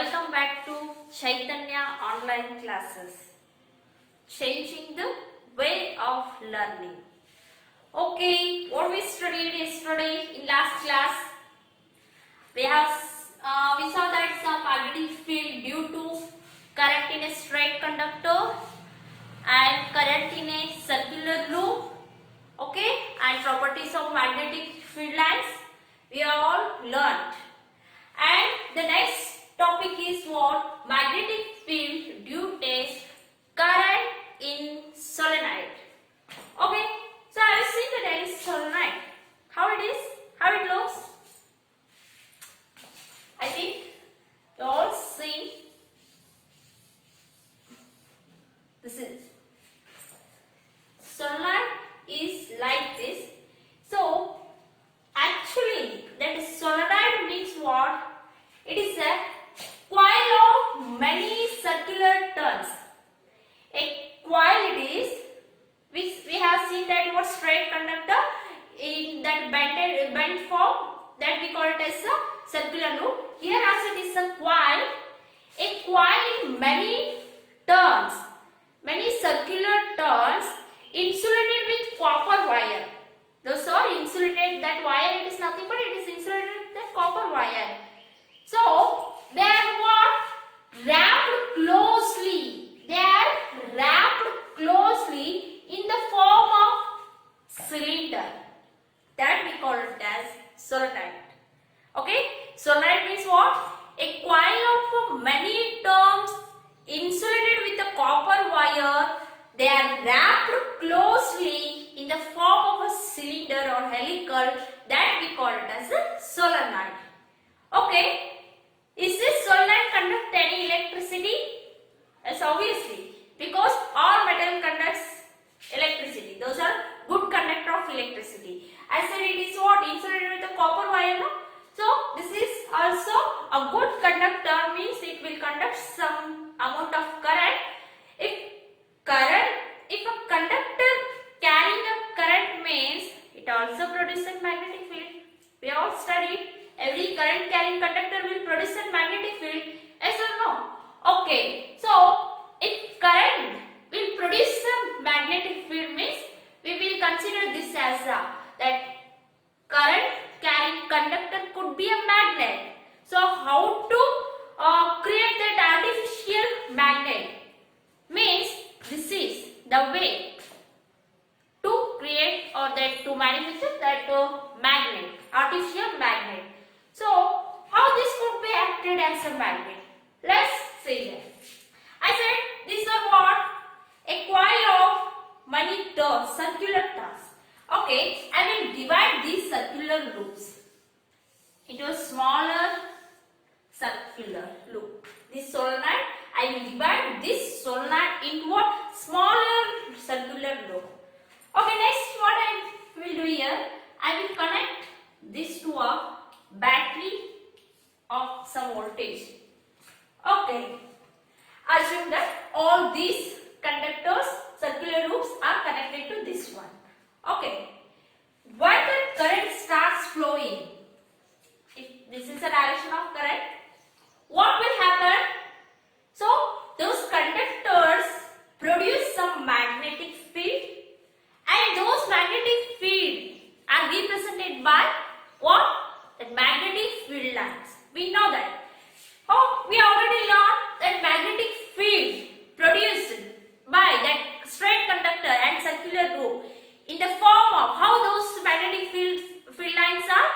welcome back to Chaitanya online classes, changing the way of learning. Okay, what we studied yesterday in last class, we saw that some magnetic field due to current in a straight conductor and current in a circular loop. Okay, and properties of magnetic field lines we all learned. And the next topic is what? Magnetic field due to current in solenoid. Okay, so I have seen the there is solenoid. How it is? How it looks? I think you all seen. This is solenoid is like this. So actually that solenoid means what? It is a coil of many circular turns. A coil it is, which we have seen that what straight conductor in that bent form, that we call it as a circular loop. Here also it is a coil in many turns, many circular turns insulated with copper wire. Those are insulated, that wire it is nothing but it is insulated with the copper wire. So they are what? Wrapped closely. They are wrapped closely in the form of cylinder. That we call it as solenoid. Okay? Solenoid means what? A coil of many turns insulated with a copper wire. They are wrapped closely in the form of a cylinder or helical. That we call it as a solenoid. Okay. Is this solenoid conduct any electricity? Yes, obviously. Because all metal conducts electricity. Those are good conductor of electricity. I said it is what? Insulated with a copper wire. No? So this is also a good conductor, means it will conduct some amount of current. If a conductor carrying a current means it also produces magnetic field. We all studied every current carrying conductor will produce a magnetic field. Yes or no? Okay. So if current will produce a magnetic field means we will consider this as that current carrying conductor could be a magnet. So how to create that artificial magnet? Means this is the way to create or that to manufacture that magnet, artificial magnet. So how this could be acted as a magnet? Let's see that. I said these are what? A coil of many turns, circular turns. Okay, I will divide these circular loops into a smaller circular loop. This solenoid, I will divide this solenoid into what? Smaller circular loop. Okay, next what I will do here, I will connect this to a battery of some voltage. Okay, assume that all these conductors, circular loops are connected to this one. Okay, when the current starts flowing, if this is the direction of current, what will happen? So those conductors produce some magnetic field, and those magnetic field are represented by what? The magnetic field lines. We know that. Oh, we already learned that magnetic field produced by that straight conductor and circular loop in the form of how those magnetic field lines are?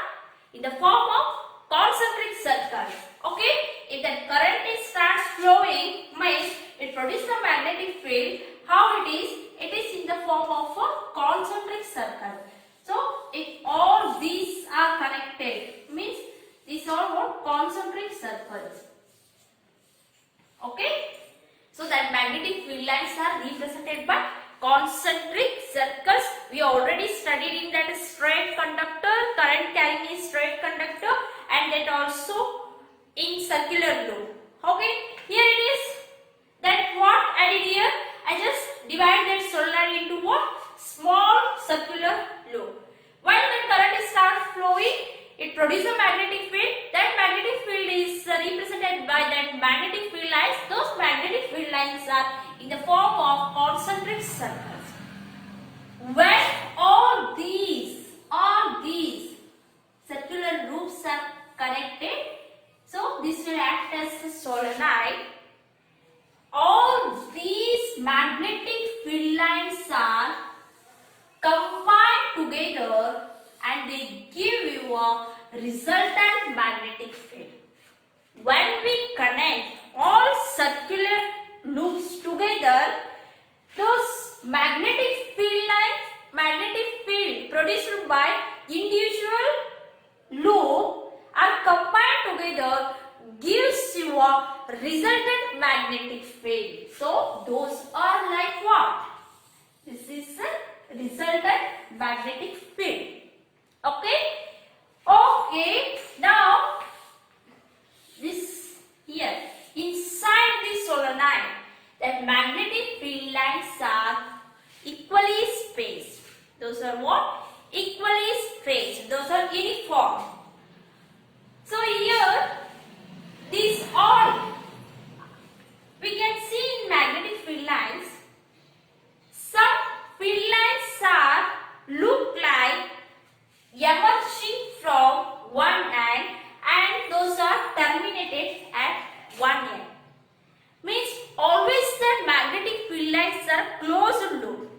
In the form of concentric circles. Okay? If the current starts flowing, means it produces a magnetic field. How it is? It is in the form of a concentric circle. So if all these are connected, means these are what? Concentric circles. Okay? So that magnetic field lines are represented by concentric circles. We already studied in that straight conductor, current carrying is straight conductor, and that also in circular loop. Okay? Here it is. That what I did here? I just divide that solenoid into what? Small circular loop. When the current starts flowing, it produces a magnetic field. That magnetic field is represented represented by that magnetic field lines. Those magnetic field lines are in the form of concentric circles. When all these circular loops are connected, so this will act as a solenoid. All these magnetic field lines are combined together and they give you a resultant magnetic field. When we connect all circular loops together, those magnetic field produced by individual loop are combined together gives you a resultant magnetic field. So those are like what? This is a resultant magnetic field. Okay? Okay, now this here inside this solenoid, that magnetic field lines are equally spaced. Those are what? Equally spaced. Those are uniform. So here, these all we can see in magnetic field lines. Some field lines are look like emerging from one end and those are terminated at one end. Means always the magnetic field lines are closed loop.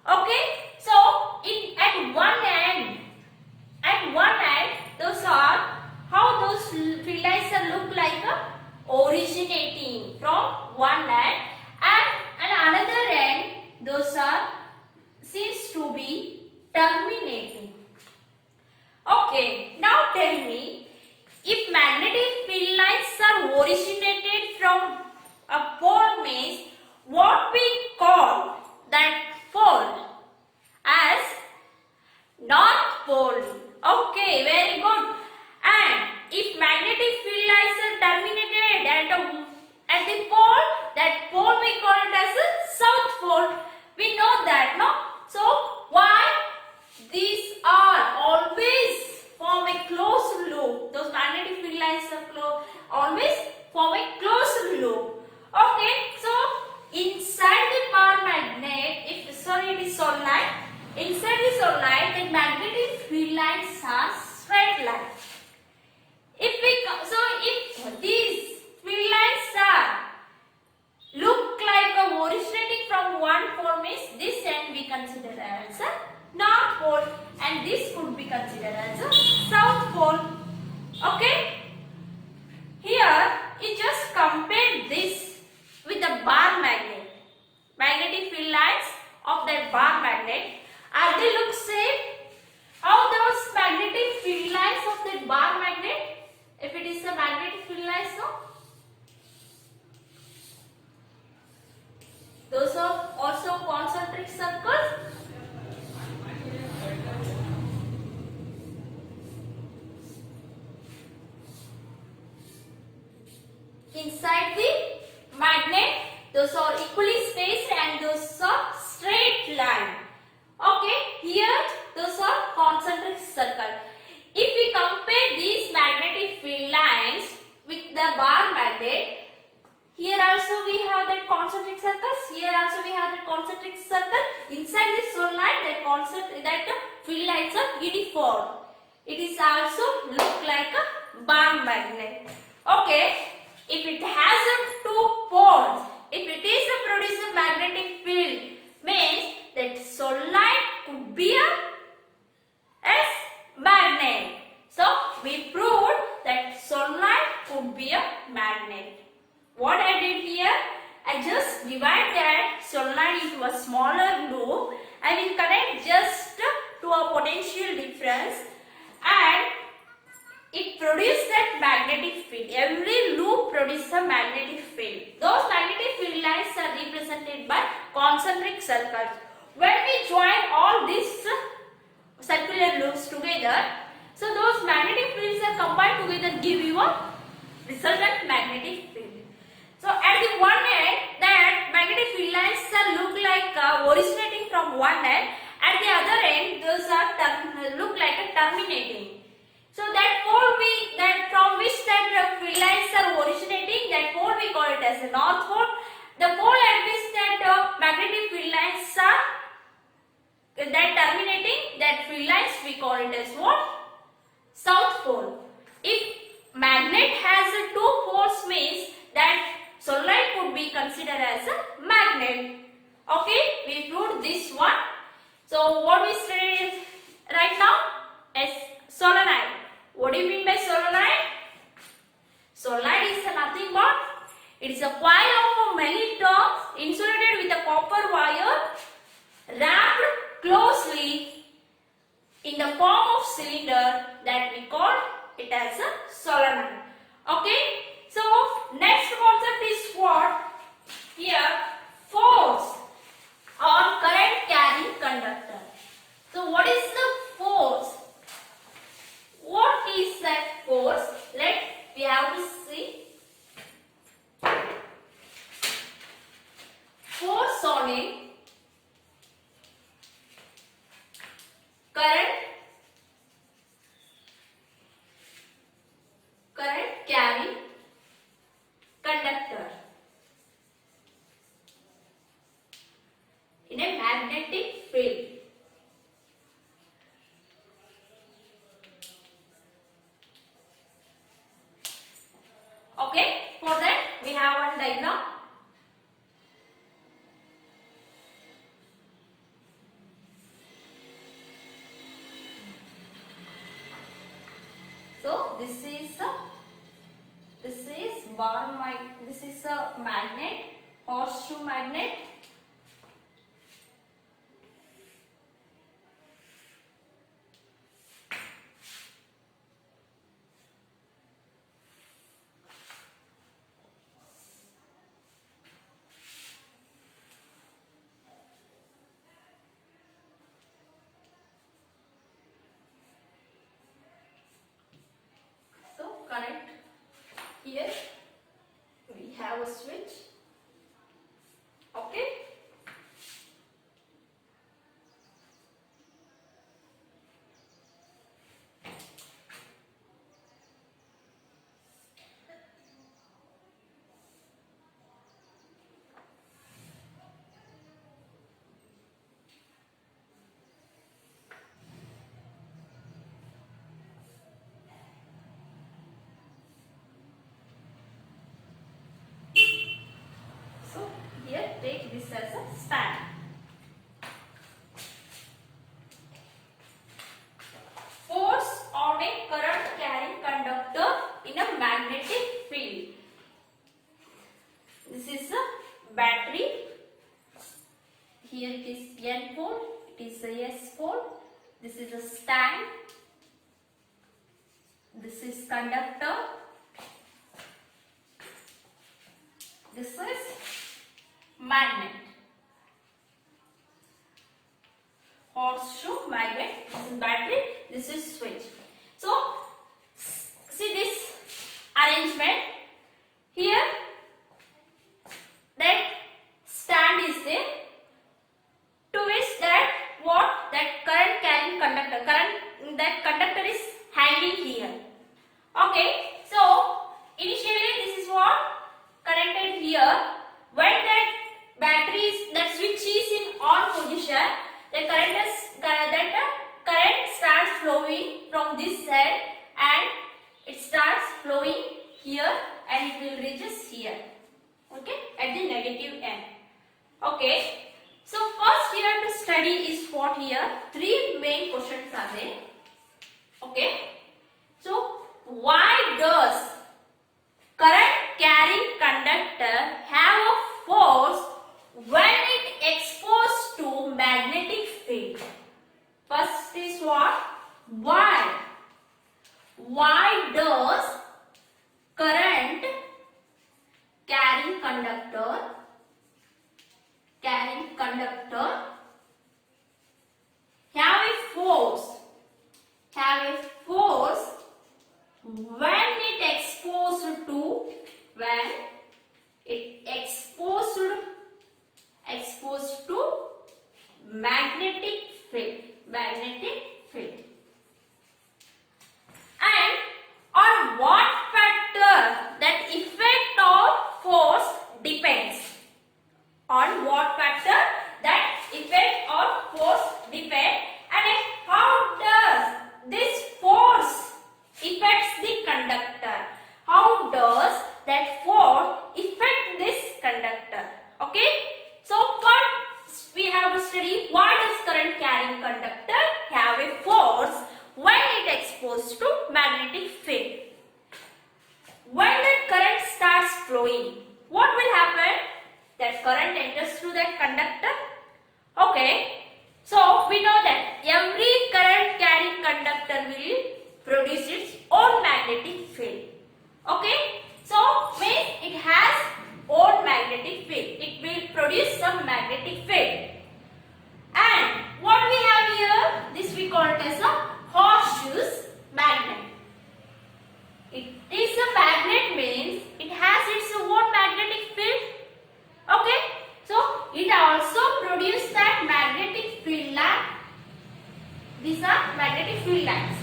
Okay, so at one end those are how those field lines are look like originating from one end, and another end those are seems to be terminating. Okay, now tell me, if magnetic field lines are originated from a pole, means what we call that pole as north pole. Okay, very good. And if magnetic field lines are terminated at the pole, that pole we call it as a south pole. We know that, no? So why these are always form a closed loop? Those magnetic field lines are always form a closed loop. Okay, so inside the bar magnet, it is solenoid. Inside the solenoid, the magnetic field lines are straight lines. If these field lines are look like originating from one pole, means this end we consider as a north pole and this could be considered as a south pole. Okay? Here, you just compare this with the bar magnet. Magnetic field lines of that bar magnet, are they look same? How those magnetic field lines of that bar magnet? If it is a magnetic field lines, no? Those are also concentric circles. Inside the magnet, those are equally spaced and those are straight line. Okay, here those are concentric circle. If we compare these magnetic field lines with the bar magnet, here also we have that concentric circles. Here also we have that concentric circle. Inside this solenoid, that field lines are uniform. It is also look like a bar magnet. Okay, if it has two poles, if it is a producer magnetic field, means that solenoid could be a magnet. So we proved that solenoid could be a magnet. What I did here, I just divide that solenoid into a smaller loop. I will connect just to a potential difference and it produces that magnetic field. Every loop produces a magnetic field. Those magnetic field lines are represented by concentric circles. When we join all these circular loops together, so those magnetic fields are combined together give you a resultant magnetic field. So at the one end, that magnetic field lines look like originating from one end. At the other end, those are look like a terminating. So that pole from which that field lines are originating, that pole we call it as the north pole. The pole at which that magnetic field lines are terminating, that field lines we call it as what? South pole. If magnet has two poles means that solenoid could be considered as a magnet. Okay, we proved this one. So what we studied right now is solenoid. What do you mean by solenoid? Solenoid is nothing but it is a coil of many turns insulated with a copper wire wrapped closely in the form of cylinder that we call it as a solenoid. Okay, so next concept is what? Here, force on current carrying conductor. So what is the force? What is that force? We have to see. Force on a current carrying conductor in a magnetic field. Okay, for that we have one diagram. So this is a magnet, horseshoe magnet. So connect here. We have a switch. Okay. So here take this as a stand. Force on a current carrying conductor in a magnetic field. This is a battery. Here it is N pole, it is a S pole. This is a stand. This is conductor. This is magnet. Horseshoe magnet. This is battery. This is switch. So see this arrangement. Here that stand is there. To which that what? That current carrying conductor. That conductor is hanging here. Okay. So initially this is what? Connected here. When that that switch is in on position, the current starts flowing from this side and it starts flowing here and it will reaches here. Okay, at the negative end. Okay. So first you have to study is what here. Three main questions are there. Okay. So why does current carrying conductor have a force when it exposed to magnetic field? First is what? Why? Why does current carrying conductor have a force when it exposed to magnetic field. that current enters through that conductor. Okay, so we know that every current carrying conductor will produce its own magnetic field. Okay, so means it has own magnetic field. It will produce some magnetic field. And what we have here, this we call it as a horseshoe magnet. It is a magnet means it has its own magnetic field. Okay, so it also produces that magnetic field line. These are magnetic field lines.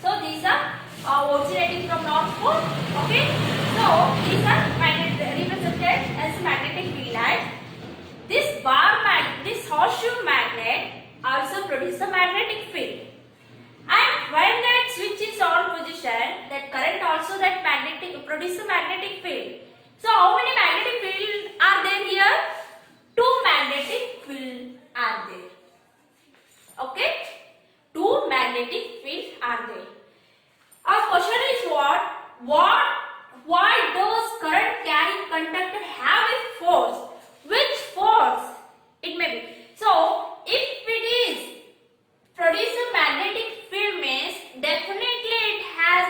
So these are originating from North Pole. Okay, so these are represented as magnetic field lines. This horseshoe magnet also produces a magnetic field. And when that switch is on position, that current also produces a magnetic field. So how many magnetic fields are there here? 2 magnetic fields are there. Okay, 2 magnetic fields are there. Our question is why does current carrying conductor have a force? Which force it may be? So if it is produce a magnetic field means definitely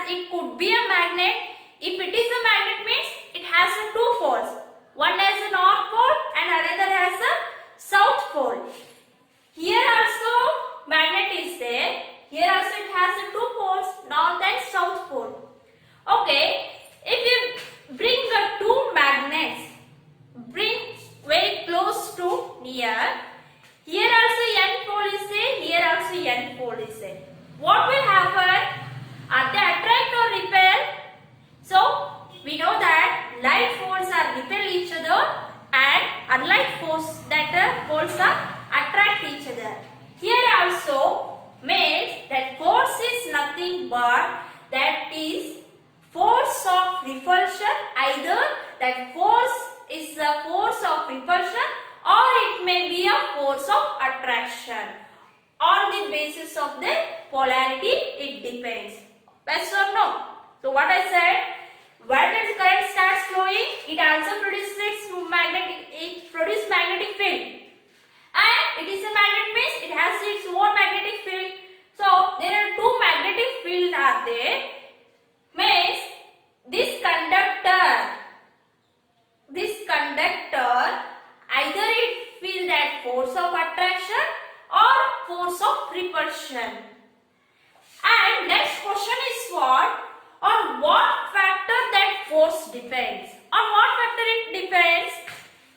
it could be a magnet. If it is a magnet means it has a 2 poles. One has a north pole and another has a south pole. Here also magnet is there. Here also it has a 2 poles, north and south pole. Okay, if you bring the 2 magnets, bring very close to near. Here also N pole is there, here also N pole is there. What will happen? Are they attract or repel? So, we know that like poles are repel each other and unlike poles that poles are attract each other. Here also means that force is nothing but that is force of repulsion. Either that force is a force of repulsion or it may be a force of attraction. On the basis of the polarity, it depends. Yes or no? So what I said, when the current starts flowing, it also produces magnetic field. And it is a magnet means it has its own magnetic field. So there are 2 magnetic fields are there. Means this conductor either it feels that force of attraction or force of repulsion. And next question is what? On what factor that force depends? On what factor it depends?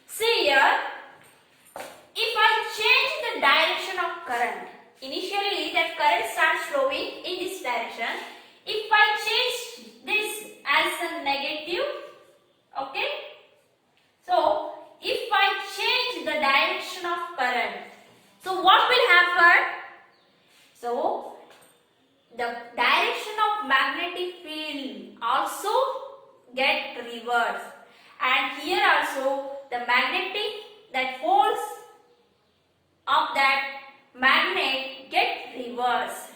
See here, if I change the direction of current, initially that current starts flowing in this direction. If I change this as a negative, okay? So, if I change the direction of current, so what will happen? So, the direction of magnetic field also get reversed. And here also the that poles of that magnet get reversed.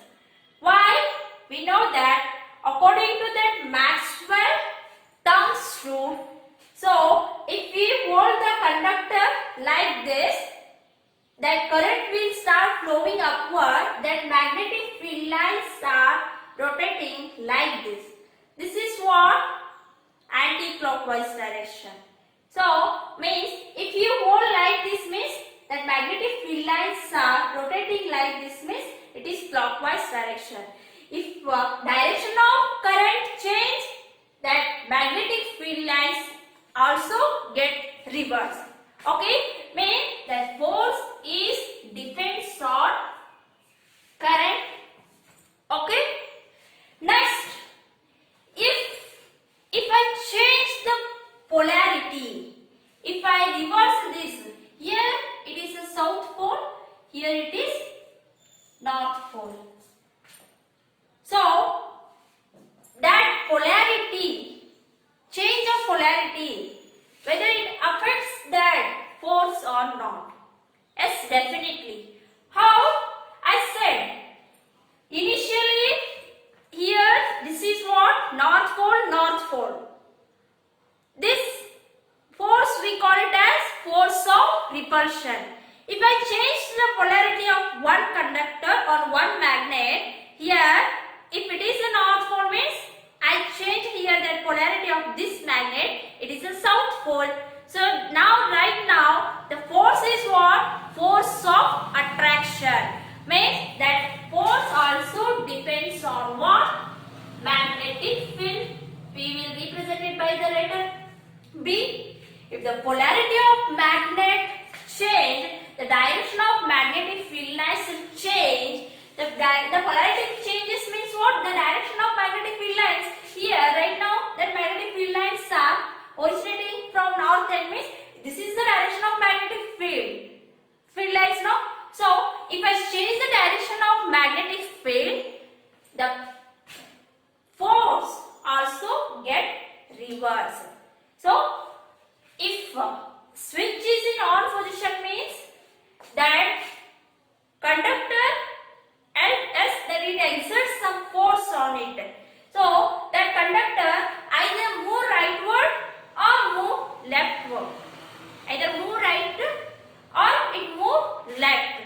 Why? We know that according to that Maxwell terms rule, so if we hold the conductor like this, that current will start flowing upward, that magnetic field lines are rotating like this. This is what? Anti-clockwise direction. So, means if you hold like this means that magnetic field lines are rotating like this means it is clockwise direction. If direction of current change, that magnetic field lines also get reversed. Okay, means that force is depends on current. Okay. Next, if I change the polarity, if I reverse this, here it is a south pole, here it is north pole. So that polarity, change of polarity, whether it affects that force or not? Yes, definitely. How? I said initially here this is what? North pole. This force we call it as repulsion. If I change the polarity of one conductor on one magnet, here if it is a north pole means I change here the polarity of this magnet, it is a south pole. So now right now the force is what? Force of attraction. Means that force also depends on what? Magnetic field. P will represent it by the letter B. If the polarity of magnet change, the direction of magnetic field lines will change. The polarity changes means what? The direction of magnetic field lines. Here right now that magnetic field lines are originating from north and means this is the direction of magnetic field lines now. So if I change the direction of magnetic field, the force also get reversed. So if switch is in on position means that conductor and as that it exerts some force on it. So that conductor either move rightward or move leftward. Either move right or it move left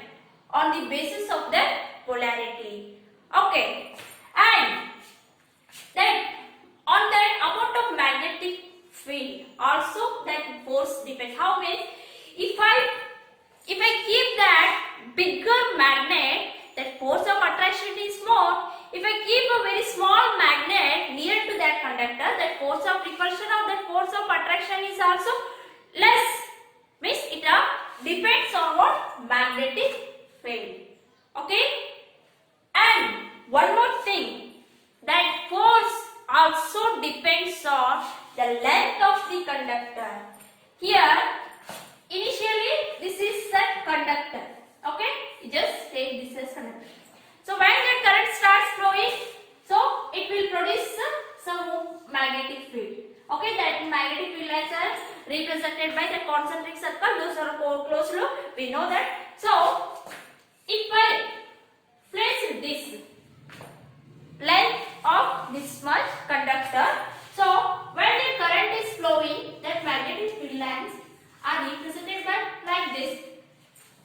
on the basis of the polarity. Okay. And then on that amount of magnetic field also that force depends. How means if I keep that bigger magnet, that force of attraction is more. If I keep a very small magnet near to that conductor, that force of repulsion of that force of attraction is also less. Means it depends on what? Magnetic field. Okay. And one more thing, that force also depends on the length of the conductor. Here initially this is the conductor. Okay, you just take this as conductor. So when the current starts flowing, so it will produce some magnetic field. Okay, that magnetic field lines are represented by the concentric circle. Those are close loop. We know that. So if I place this length of this much conductor, so when the current is flowing, that magnetic field lines are represented by like this.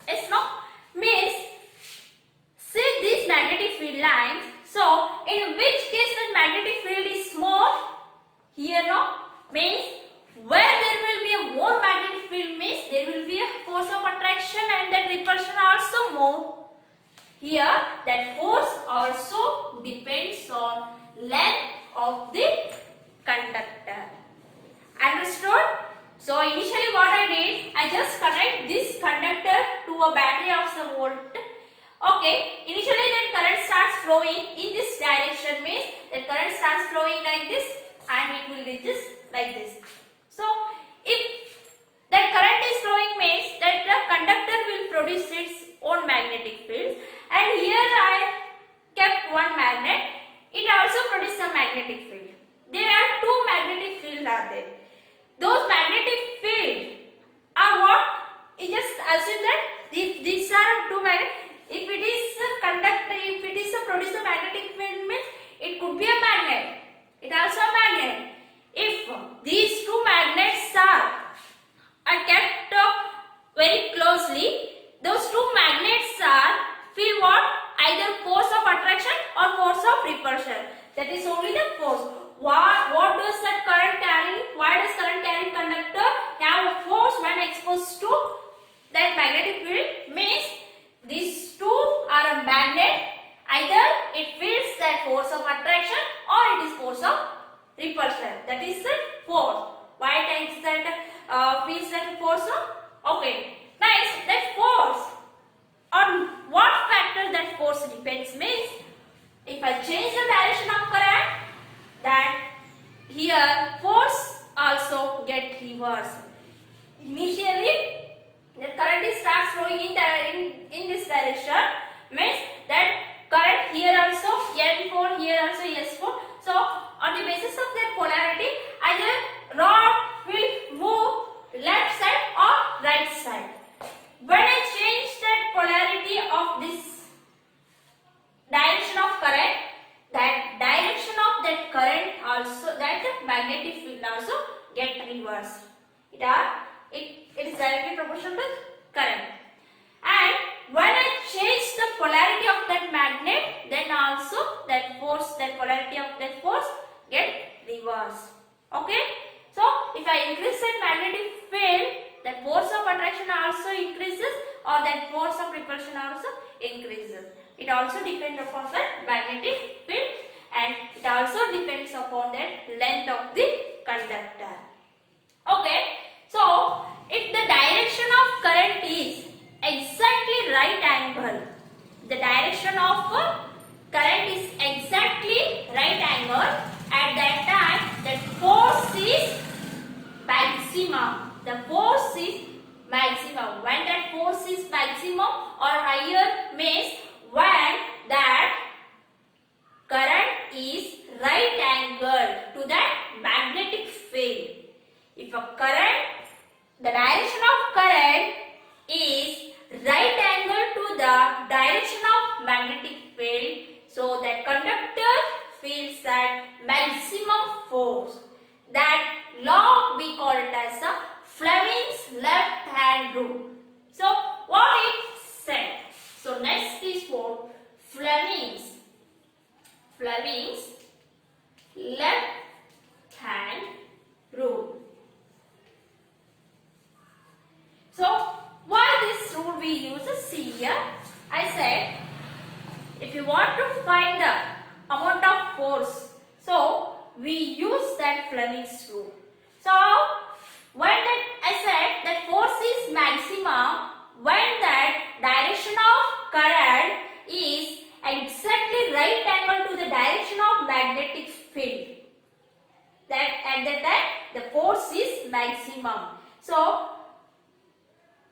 It's not means see these magnetic field lines. So in which case the magnetic field is more? Here no means where there will be a more magnetic field means there will be a force of attraction and that repulsion also more. Here that force also depends on length of the conductor. Understood? So initially what I did, I just connect this conductor to a battery of some volt. Okay, initially that current starts flowing in this direction means the current starts flowing like this and it will reach this like this. So if that current is flowing means that the conductor will produce its own magnetic field, and here I kept one magnet, it also produces a magnetic field. There are two magnetic fields are there. Those magnetic fields are what? You just assume that these are two magnets. If it is a conductor, if it is a producer magnetic field means it could be a magnet. It also a magnet. If these two magnets are kept very closely, those two magnets are feel what? Either force of attraction or force of repulsion. That is only the force. What does that current carry? Why does current carrying conductor have a force when exposed to that magnetic field? Means these two are a magnet. Either it feels that force of attraction or it is force of repulsion. That is the force. Why takes that feels that force of? Okay. Next, that force. On what factor that force depends means if I change the direction of current, that here force also get reversed. Initially the current starts flowing in this direction means that current here also N4, here also S4. So on the basis of their polarity, either rod will move left side or right side. When I change that polarity of this direction of current, that direction of that current also, that magnetic field also get reversed. It is directly proportional to current. And when I change the polarity of that magnet, then also that polarity of that force get reversed. Okay? So if I increase that magnetic field, that force of attraction also increases, or that force of repulsion also increases. It also depends upon the magnetic field, and it also depends upon the length of the conductor. Okay, so if the direction of current is exactly right angle, the direction of current is exactly right angle, at that time that force is maximum. The force is maximum. When that force is maximum or higher means when that current is right angle to that magnetic field. If a current, the direction of current is right angle to the direction of magnetic field, so that conductor feels that maximum force. That law we call it as the Fleming's left hand rule. So what it said? So next is what? Fleming's left hand rule. So why this rule we use? See here, I said if you want to find the amount of force, so we use that Fleming's rule. So when that I said that force is maximum when that direction of current is exactly right angle to the direction of magnetic field. That at that time the force is maximum. So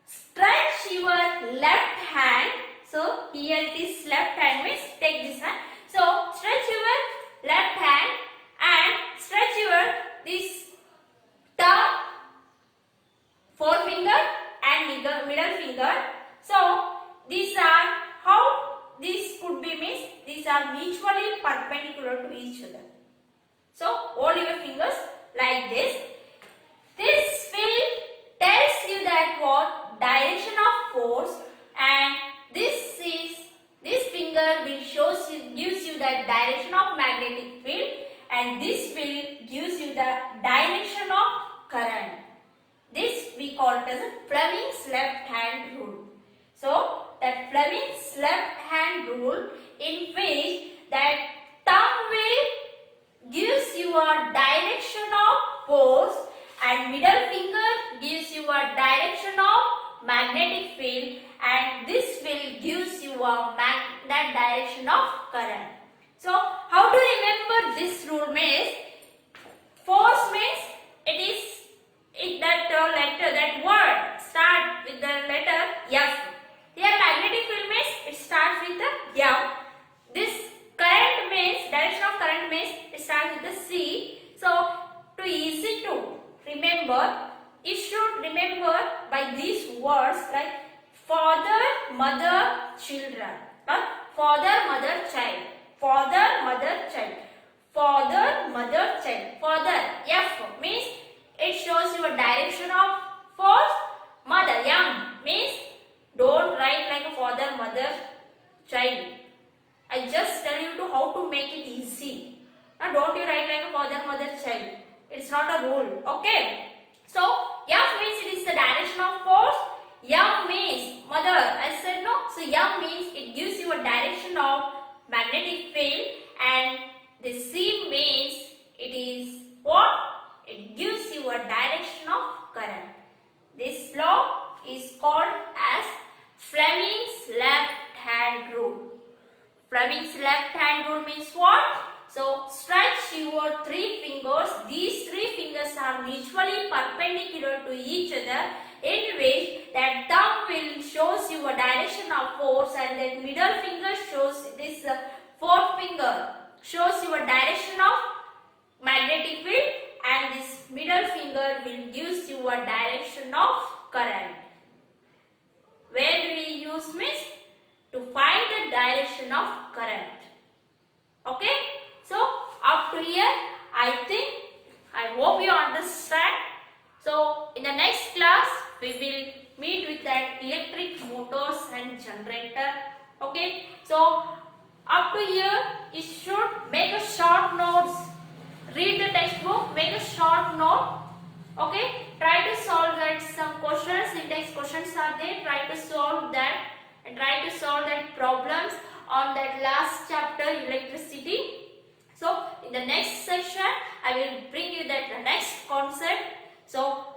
stretch your left hand. So here it is left hand means take this hand. So stretch your left hand and stretch your this thumb, forefinger and middle finger. So these are how this could be means these are mutually perpendicular to each other. So hold your fingers like this. This will tells you that what direction of force, and this finger will gives you the direction of magnetic field, and this will gives you the direction of current. This we call it as a Fleming's left hand rule. So that Fleming's left hand rule in which that thumb will gives you a direction of force and middle finger gives you a direction of magnetic field, and this will gives you that direction of current. So how to remember this rule means force means that word start with the letter F. Here magnetic field means it starts with the F. This current means direction of current means it starts with the C. So to easy to remember, you should remember by these words like father, mother, children. Father, mother, child. Father, mother, child. Father, mother, child. Father, F means it shows you a direction of force. Mother, M means don't write like a father, mother, child. I just tell you to how to make it easy. Now don't you write like a father, mother, child. It's not a rule. Okay. So F means it is the direction of force. M means mother. I said no. So M means it gives you a direction of magnetic field, and the C means it is what? It gives you a direction of current. This law is called as Fleming's left hand rule. Fleming's left hand rule means what? So stretch your three fingers. These three fingers are mutually perpendicular to each other, in which that thumb will shows you a direction of force, and then middle finger shows this fourth finger shows you a direction of magnetic field, and this middle finger will gives you a direction of current. Where do we use means to find the direction of current. Okay, so up to here I hope you understand. So in the next class we will meet with that electric motors and generator. Okay, so up to here you should make a short notes. Read the textbook, make a short note. Okay, try to solve that. Some questions, index questions are there. Try to solve that and try to solve that problems on that last chapter, electricity. So in the next session I will bring you that the next concept. So